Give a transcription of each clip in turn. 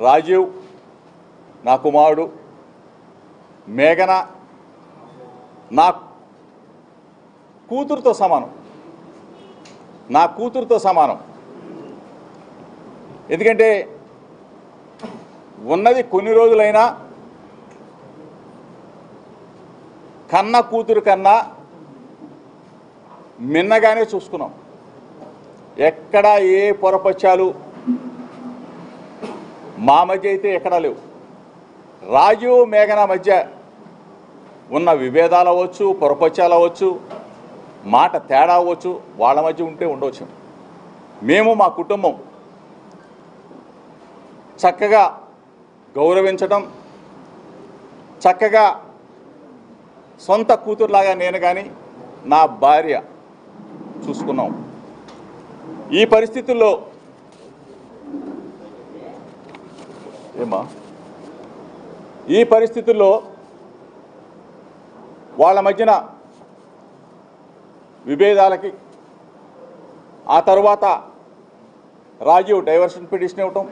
రాజీవ్ నా కుమారుడు, మేఘన నా కూతురుతో సమానం. ఎందుకంటే ఉన్నది కొన్ని రోజులైనా కన్న కూతురు కన్నా మిన్నగానే చూసుకున్నాం. ఎక్కడా ఏ పొరపచ్చాలు మా మధ్య అయితే ఎక్కడా లేవు. రాజీవ్ మేఘన మధ్య ఉన్న విభేదాలు అవ్వచ్చు, పొరపచ్చాలు అవ్వచ్చు, మాట తేడా అవ్వచ్చు, వాళ్ళ మధ్య ఉంటే ఉండవచ్చు. మేము మా కుటుంబం చక్కగా గౌరవించడం, చక్కగా సొంత కూతురులాగా నేను కానీ నా భార్య చూసుకున్నాం. ఈ పరిస్థితుల్లో వాళ్ళ మధ్యన విభేదాలకి ఆ తర్వాత రాజీవ్ డైవర్షన్ పిటిషన్ ఇవ్వటం,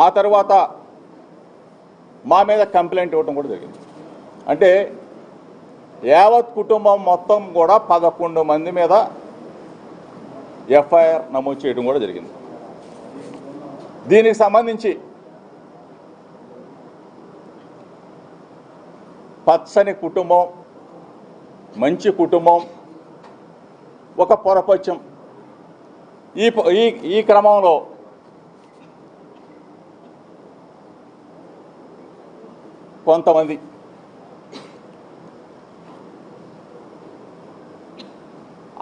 ఆ తర్వాత మా మీద కంప్లైంట్ ఇవ్వటం కూడా జరిగింది. అంటే యావత్ కుటుంబం మొత్తం కూడా 11 మంది మీద ఎఫ్ఐఆర్ నమోదు చేయడం కూడా జరిగింది. దీనికి సంబంధించి పచ్చని కుటుంబం, మంచి కుటుంబం, ఒక పొరపచ్చం. ఈ క్రమంలో కొంతమంది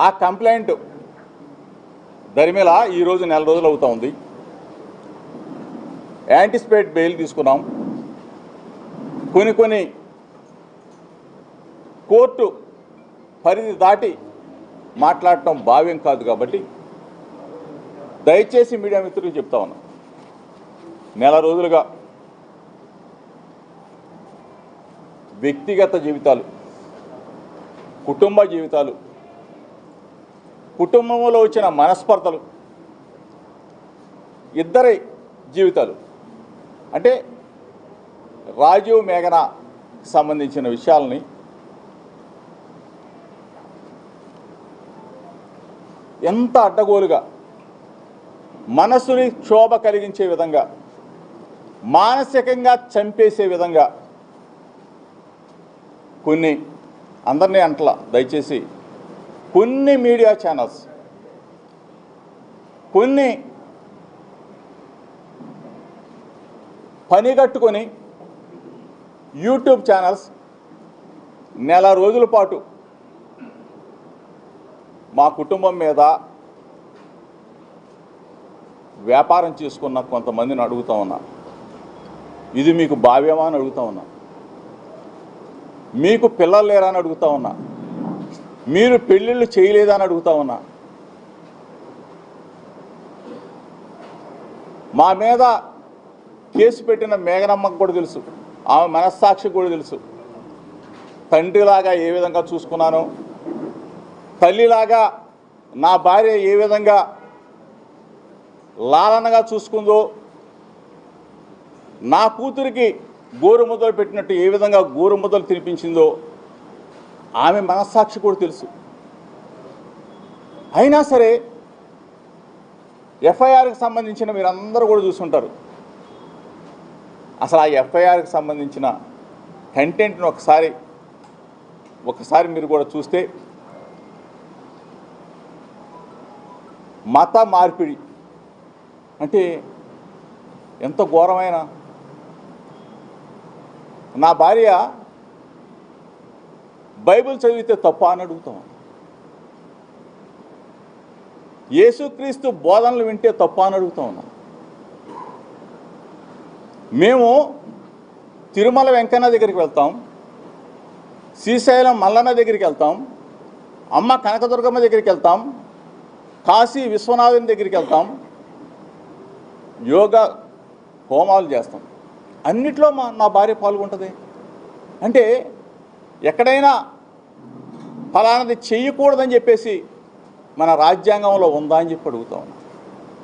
ఆ కంప్లైంట్ దరిమిలా ఈరోజు నెల రోజులు అవుతా ఉంది. యాంటిసిపేట్ బెయిల్ తీసుకున్నాం. కొన్ని కోర్టు పరిధి దాటి మాట్లాడటం భావ్యం కాదు. కాబట్టి దయచేసి మీడియా మిత్రులకు చెప్తా ఉన్నా, నెల రోజులుగా వ్యక్తిగత జీవితాలు, కుటుంబ జీవితాలు, కుటుంబంలో వచ్చిన మనస్పర్ధలు, ఇద్దరి జీవితాలు, అంటే రాజీవ్ మేఘన సంబంధించిన విషయాలని ఎంత అడ్డగోలుగా, మనసుని క్షోభ కలిగించే విధంగా, మానసికంగా చంపేసే విధంగా కొన్ని, అందరినీ అంటలా దయచేసి, కొన్ని మీడియా ఛానల్స్, కొన్ని పనిగట్టుకొని యూట్యూబ్ ఛానల్స్ నెల రోజుల పాటు మా కుటుంబం మీద వ్యాపారం చేసుకున్న కొంతమందిని అడుగుతా ఉన్నా, ఇది మీకు భావ్యమా అని అడుగుతా ఉన్నా, మీకు పిల్లలు లేరా అని అడుగుతా ఉన్నా, మీరు పెళ్ళిళ్ళు చేయలేదా అని అడుగుతా ఉన్నా. మా మీద కేసు పెట్టిన మేఘనమ్మకు కూడా తెలుసు, ఆమె మనస్సాక్షి కూడా తెలుసు. తండ్రిలాగా ఏ విధంగా చూసుకున్నానో, తల్లిలాగా నా భార్య ఏ విధంగా లాలనగా చూసుకుందో, నా కూతురికి గోరుముద్దలు పెట్టినట్టు ఏ విధంగా గోరుముద్దలు తినిపించిందో ఆమె మనస్సాక్షి కూడా తెలుసు. అయినా సరే ఎఫ్ఐఆర్కి సంబంధించిన మీరందరూ కూడా చూసుంటారు. అసలు ఆ ఎఫ్ఐఆర్కి సంబంధించిన కంటెంట్ను ఒకసారి మీరు కూడా చూస్తే, మత మార్పిడి అంటే ఎంత ఘోరమైన, నా భార్య బైబిల్ చదివితే తప్ప అని అడుగుతాం, యేసుక్రీస్తు బోధనలు వింటే తప్ప అని అడుగుతా ఉన్నాం. మేము తిరుమల వెంకన్న దగ్గరికి వెళ్తాం, శ్రీశైలం మల్లన్న దగ్గరికి వెళ్తాం, అమ్మ కనకదుర్గమ్మ దగ్గరికి వెళ్తాం, కాశీ విశ్వనాథుని దగ్గరికి వెళ్తాం, యోగా హోమాలు చేస్తాం. అన్నిట్లో నా భార్య పాల్గొంటుంది. అంటే ఎక్కడైనా ఫలానది చెయ్యకూడదని చెప్పేసి మన రాజ్యాంగంలో ఉందా అని చెప్పి అడుగుతా ఉన్నాం.